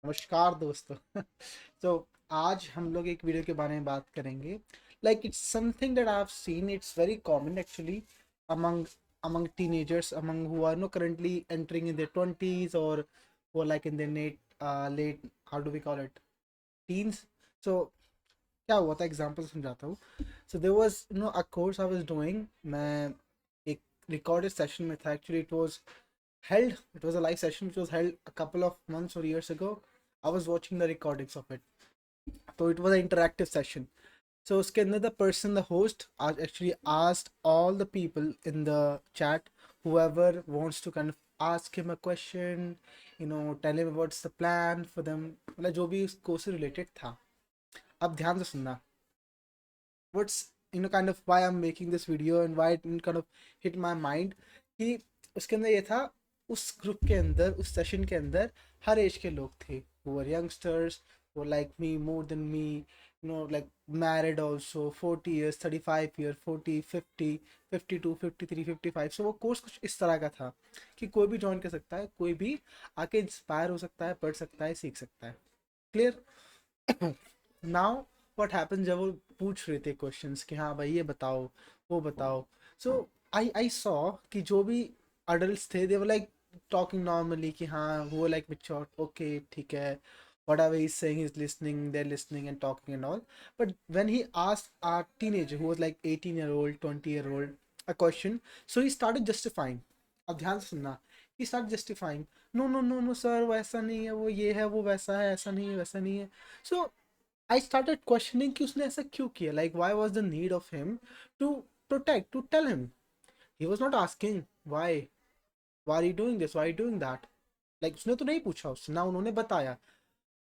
नमस्कार दोस्तों। तो आज हम लोग एक वीडियो के बारे में बात करेंगे। Like it's something that I have seen, it's very common actually among among teenagers, among who are no currently entering in their 20s, or who are like in their late, how do we call it, teens. So क्या हुआ था, example समझाता हूँ. So there was a course I was doing. मैं एक recorded session में था. Actually it was a live session which was held a couple of months or years ago. I was watching the recordings of it. So it was an interactive session. So उसके अंदर the person, the host, actually asked all the people in the chat, whoever wants to kind of ask him a question, tell him what's the plan for them, मतलब जो भी उस course से related था. अब ध्यान से सुनना. What's kind of why I'm making this video and why it kind of hit my mind कि उसके अंदर ये था. उस ग्रुप के अंदर, उस सेशन के अंदर हर एज के लोग थे. who were youngsters, who were like me, more than me, like married also, 40 years, 35 years, 40, 50, 52, 53, 55. सो वो कोर्स कुछ इस तरह का था कि कोई भी ज्वाइन कर सकता है, कोई भी आके इंस्पायर हो सकता है, पढ़ सकता है, सीख सकता है. क्लियर. नाउ व्हाट हैपन, जब वो पूछ रहे थे क्वेश्चंस कि हाँ भाई ये बताओ, वो बताओ. सो आई सॉ कि जो भी अडल्ट थे, दे वर लाइक टॉकिंग नॉर्मली कि हाँ वो लाइक मेच्योर, ओके ठीक है, whatever he's saying he's listening, they're listening and talking and all. But when he asked a teenager who was like 18-year-old, 20-year-old a question, so he started justifying. अब ध्यान से सुनना. he started justifying. No no no no sir, वो ऐसा नहीं है, वो ये है, वो वैसा है, ऐसा नहीं है, वैसा नहीं है. सो आई स्टार्टेड क्वेश्चनिंग कि उसने ऐसा क्यों किया. Like why was the need of him to protect, to tell him. He was not asking why, why are you doing this, why are you doing that. Like उसने तो नहीं पूछा उससे, ना उन्होंने बताया.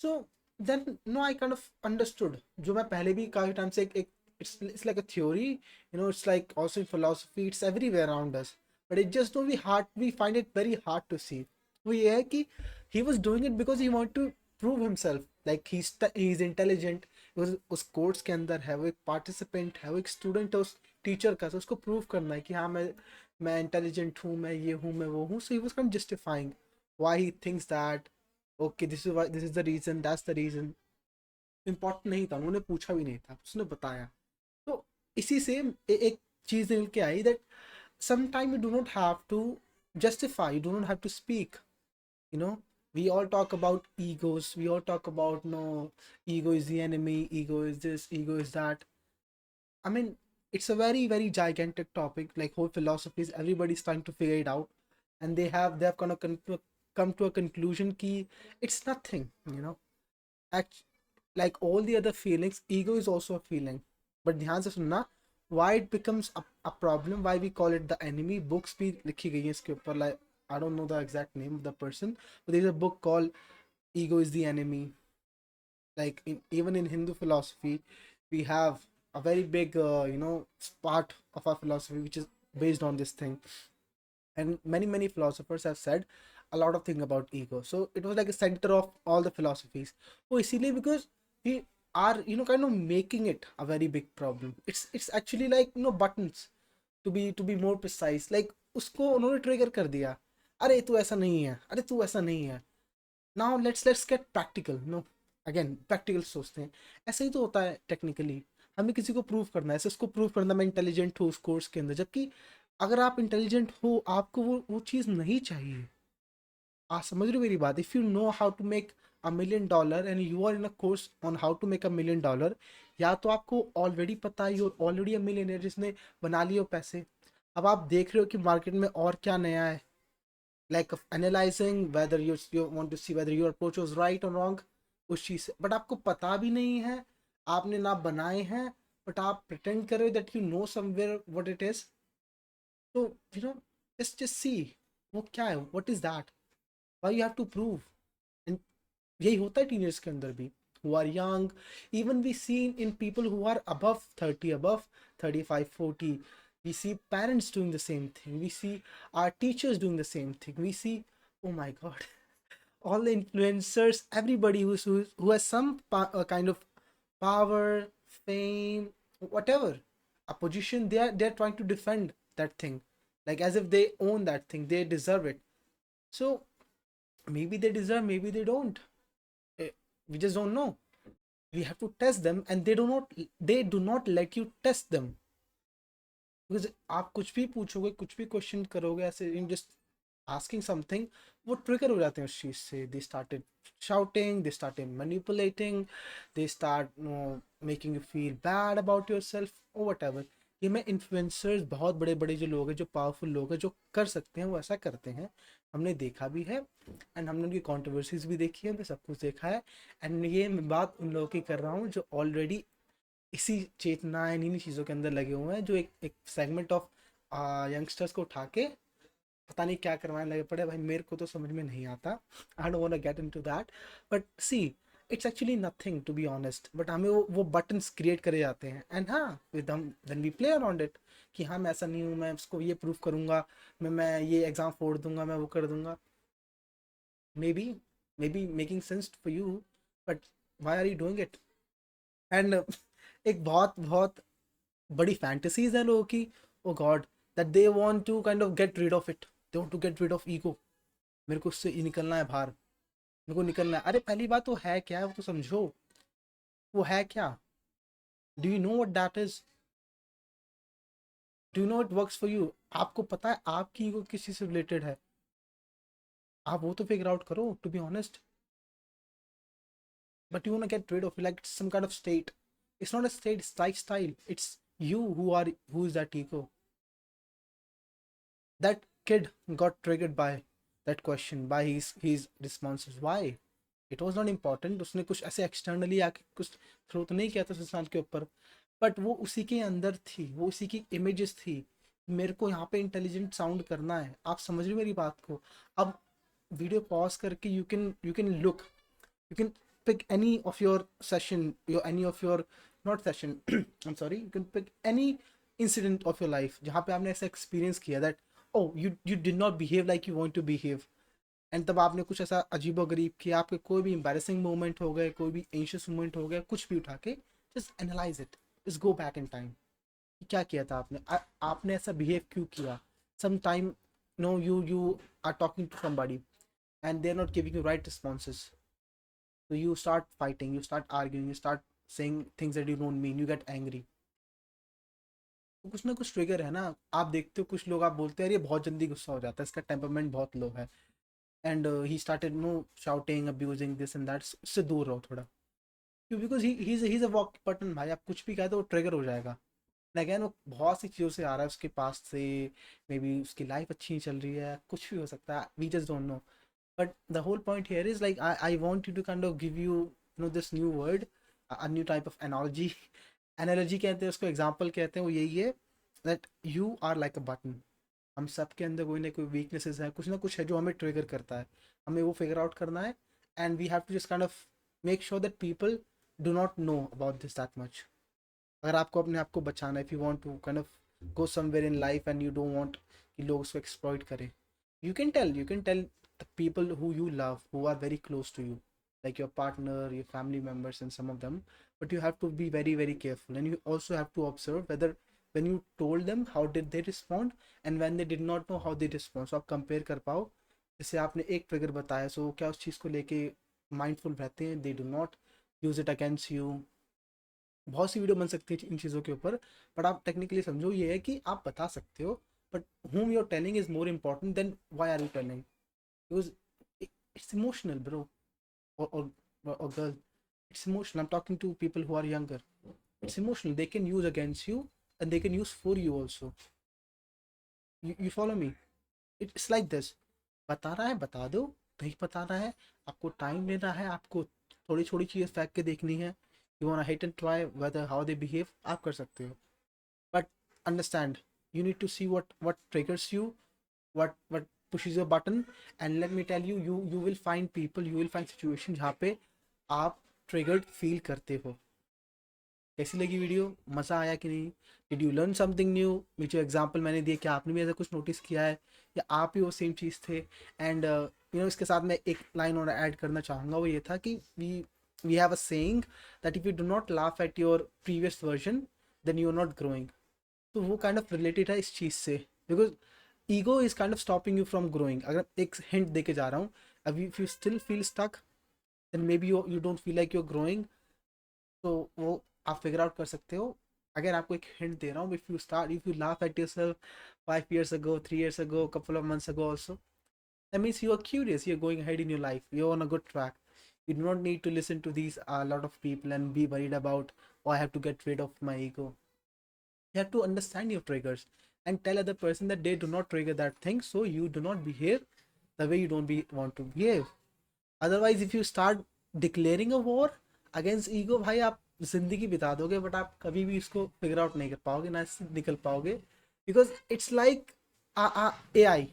So then no I kind of understood, जो मैं पहले भी काफी टाइम से एक it's like a theory, it's like also in philosophy, it's everywhere around us, but it just don't, we find it very hard to see. वो ये है कि he was doing it because he want to prove himself, like he's intelligent. उस course के अंदर है, वो एक पार्टिसिपेंट है, वो एक स्टूडेंट है उस टीचर का, तो उसको प्रूव करना है कि हाँ मैं इंटेलिजेंट हूँ, मैं ये हूँ, मैं वो हूँ. So he was kind justifying why he thinks that. Okay, this is this is the reason, that's the reason. Important नहीं था, उन्होंने पूछा भी नहीं था, उसने बताया. तो इसी से एक चीज निकल के आई that sometime you do not have to justify, you do not have to speak. you know we all talk about egos, we all talk about, no, ego is the enemy, ego is this, ego is that. I mean, it's a very very gigantic topic, like whole philosophies, everybody's trying to figure it out, and they have kind of come to a conclusion key. It's nothing, act, like all the other feelings, ego is also a feeling. But ध्यान से सुनना, why it becomes a problem, why we call it the enemy. Books भी लिखी गई हैं इसके ऊपर. Like I don't know the exact name of the person, but there's a book called Ego is the Enemy. Like even in Hindu philosophy, we have a very big part of our philosophy which is based on this thing. And many philosophers have said a lot of things about ego. So it was like a center of all the philosophies. Oh, easily because we are kind of making it a very big problem. It's actually like buttons, to be more precise. Like उसको उन्होंने trigger कर दिया. अरे तू ऐसा नहीं है, अरे तू ऐसा नहीं है. Now let's get practical. No, again practical सोचते हैं. ऐसा ही तो होता है टेक्निकली. हमें किसी को प्रूव करना है, ऐसे उसको प्रूव करना मैं इंटेलिजेंट हूँ उस कोर्स के अंदर, जबकि अगर आप इंटेलिजेंट हो, आपको वो चीज़ नहीं चाहिए. आप समझ रहे हो मेरी बात. If you know how to make $1 million and you are in a course on how to make $1 million, या तो आपको ऑलरेडी पता है, यू ऑलरेडी अ मिलियनर जिसने बना लिए हो पैसे. अब आप देख रहे हो कि मार्केट में और क्या नया है. Like analysing whether you want to see whether your approach was right और रॉन्ग, उस चीज़ से. बट आपको पता भी नहीं है, आपने ना बनाए हैं, बट आप प्रिटेंड कर रहे हो that you know somewhere what it is. तो यू नो जस्ट सी वो क्या है, what is that, why you have to prove. And यही होता है टीनेजर्स के अंदर भी, who are young. Even we see in people who are above 30, above 35, 40, we see parents doing the same thing, we see our teachers doing the same thing, we see, oh my god, all the influencers, everybody who has some kind of power, fame, whatever, a position, they're trying to defend that thing, like as if they own that thing, they deserve it. So maybe they deserve, maybe they don't. we just don't know. We have to test them, and they do not let you test them. Because आप कुछ भी पूछोगे, कुछ भी question करोगे ऐसे, in just asking something, वो trigger हो जाते हैं उस चीज़ से. They started shouting, they started manipulating, they start making you feel bad about yourself or whatever. ये मैं इन्फ्लुएंसर्स, बहुत बड़े बड़े जो लोग हैं, जो पावरफुल लोग हैं, जो कर सकते हैं वो ऐसा करते हैं. हमने देखा भी है, एंड हमने उनकी कॉन्ट्रोवर्सीज भी देखी है, हमने सब कुछ देखा है. एंड ये मैं बात उन लोगों की कर रहा हूँ जो ऑलरेडी इसी चेतना है, इन्हीं चीज़ों के अंदर लगे हुए हैं, जो एक सेगमेंट ऑफ यंगस्टर्स को उठा के पता नहीं क्या करवाने लगे पड़े. भाई मेरे को तो समझ में नहीं आता. I don't want to get into that. But see, it's actually nothing to be honest. But हमें वो बटन्स क्रिएट करे जाते हैं, एंड हाँ, विद हम when we play around it, कि हाँ मैं ऐसा नहीं हूँ, मैं उसको ये प्रूव करूंगा, मैं ये एग्जाम फोड़ दूंगा, मैं वो कर दूंगा. Maybe making sense for you, but why are you doing it? And एक बहुत बहुत बड़ी फैंटेसीज है लोगों की. Oh god, that they want to kind of get rid of it. They want to get rid of ego. मेरे को उससे निकलना है बाहर, मेरे को निकलना है. अरे पहली बात, वो है क्या है वो तो समझो. वो है क्या? Do you know what that is? Do you know it works for you? आपको पता है आपकी ईगो किस चीज से रिलेटेड है? आप वो तो फिगर आउट करो, to be honest. But you want to get rid of, like it's some kind of state. It's not a state, it's lifestyle. It's you who is that ego. That kid got triggered by that question, by his responses. Why? It was not important. उसने कुछ ऐसे externally आके कुछ throw तो नहीं किया था उस इंसान के ऊपर, बट वो उसी के अंदर थी, वो उसी की इमेजेस थी. मेरे को यहाँ पे इंटेलिजेंट साउंड करना है. आप समझ रहे हो मेरी बात को? अब वीडियो पॉज करके you can look, you can pick any of your session, any of your, not session, I'm sorry, you can pick any incident of your life जहाँ पे आपने ऐसा एक्सपीरियंस किया that oh you did not behave like you want to behave, and तब आपने कुछ ऐसा अजीबो गरीब किया, आपके कोई भी embarrassing मोमेंट हो गए, कोई भी एंशियस मोमेंट हो गया, कुछ भी उठा के just analyze it, just go back in time. क्या किया था आपने? आपने ऐसा बिहेव क्यों किया? Some time no you are talking to somebody and they're not giving you right responses. So you start fighting, you start arguing, you start saying things that you don't mean, you get angry. तो कुछ ना कुछ trigger है ना. आप देखते हो कुछ लोग, आप बोलते हैं यार ये बहुत जल्दी गुस्सा हो जाता है, इसका टेम्परमेंट बहुत लो है, and he started no shouting, abusing this and that. उससे दूर रहो थोड़ा. क्यों? Because he is a walk button. भाई आप कुछ भी कहे तो वो ट्रिगर हो जाएगा. अगैन वो बहुत सी चीज़ों से आ रहा है, उसके पास से, मे बी उसकी लाइफ अच्छी नहीं चल रही है, कुछ भी हो सकता है, we just don't know. But the whole point here is like I want you to kind of give you know this new word, a new type of analogy. Analogy कहते हैं उसको, example कहते हैं, वो यही है that you are like a button. हम सब के अंदर कोई ना कोई weaknesses है, कुछ ना कुछ है जो हमें ट्रिगर करता है. हमें वो फिगर आउट करना है, and we have to just kind of make sure that people do not know about this that much. अगर आपको अपने आप को बचाना है, if you want to kind of go somewhere in life and you don't want कि लोग उसको exploit करें, you can tell the people who you love, who are very close to you, like your partner, your family members, and some of them. But you have to be very very careful, and you also have to observe whether when you told them how did they respond, and when they did not know how they respond. So आप compare कर पाओ. जैसे आपने एक trigger बताया, सो क्या उस चीज़ को लेके माइंडफुल रहते हैं, they do not use it against you. बहुत सी वीडियो बन सकती है इन चीज़ों के ऊपर, बट आप टेक्निकली समझो ये है कि आप बता सकते हो, but whom you're telling is more important than why are you telling. Because it's emotional, bro, or girl. It's emotional. I'm talking to people who are younger. It's emotional. They can use against you, and they can use for you also. You follow me? It's like this. बता रहा है बता दो, नहीं बता रहा है आपको टाइम लेना है, आपको थोड़ी थोड़ी चीज़ फेंक के देखनी है. You want hit and try whether how they behave, आप कर सकते हो. But understand, you need to see what triggers you, what pushes your button. And let me tell you, you will find people, you will find situation जहाँ पे आप triggered feel करते हो. कैसी लगी वीडियो? मज़ा आया कि नहीं? Did you learn something new? ये जो एग्जांपल मैंने दिया, क्या आपने भी ऐसा कुछ नोटिस किया है, या आप ही वो सेम चीज़ थे? एंड इसके साथ मैं एक लाइन और ऐड करना चाहूँगा, वो ये था कि we have a saying that if you do not laugh at your previous version then you are not growing. तो वो काइंड ऑफ रिलेटेड है इस चीज़ से, because ego is kind of stopping you from growing. अगर एक hint दे के जा रहा हूँ, अब if you still feel stuck, then maybe you don't feel like you're growing. तो वो आप फिगर आउट कर सकते हो. अगर आपको एक हिंट दे रहा हूँ, if you laugh at yourself 5 years ago, 3 years ago, couple of months ago also, that means you are curious, you're going ahead in your life, you're on a good track. You do not need to listen to these a lot of people and be worried about, oh, I have to get rid of my ego. You have to understand your triggers and tell other person that they do not trigger that thing, so you do not behave the way you don't want to behave. Otherwise, if you start declaring a war against ego, भाई आप जिंदगी बिता दोगे, but आप कभी भी इसको figure out नहीं कर पाओगे, ना इससे निकल पाओगे. Because it's like a I.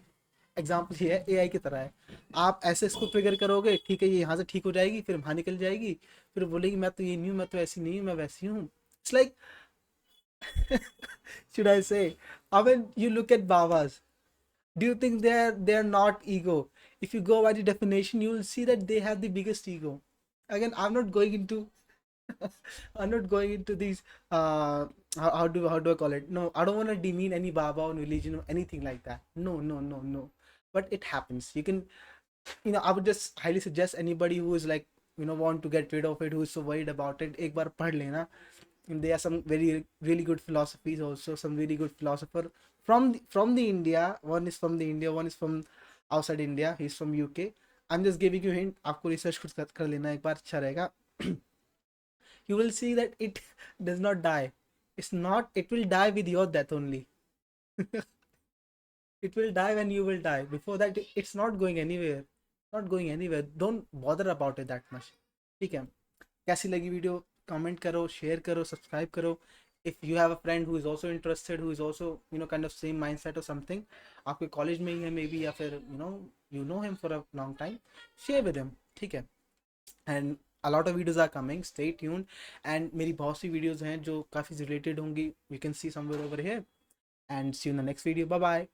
Example ये है, ए आई की तरह है. आप ऐसे इसको ट्रिगर करोगे, ठीक है, ये यहाँ से ठीक हो जाएगी, फिर वहाँ निकल जाएगी, फिर बोलेगी मैं तो ये नहीं हूँ, मैं तो ऐसी नहीं हूँ, मैं वैसी हूँ. It's like should I say, I mean, you look at Babas. Do you think they're not ego? If you go by the definition, you will see that they have the biggest ego. Again, I'm not going into I'm not going into these how do I call it? No, I don't want to demean any Baba or religion or anything like that. No, no, no, no. But it happens. You can, I would just highly suggest anybody who is like, want to get rid of it, who is so worried about it, एक बार पढ़ लेना. And there are some very really good philosophies also, some really good philosopher from the India. One is from the India, one is from outside India. He's from UK. I'm just giving you hint. आपको research खुद कर लेना एक बार, अच्छा रहेगा. You will see that it does not die. It's not. It will die with your death only. It will die when you will die. Before that, it's not going anywhere. Not going anywhere. Don't bother about it that much. ठीक है. कैसी लगी video, comment करो, share करो, subscribe करो. If you have a friend who is also interested, who is also kind of same mind set और something, आपके college में ही है मे बी, या फिर you know him for a long time, share with him. ठीक है. And a lot of videos are coming, stay tuned. and मेरी बहुत सी videos हैं जो काफ़ी related होंगी, you can see somewhere over here. and see you in the next video. Bye bye.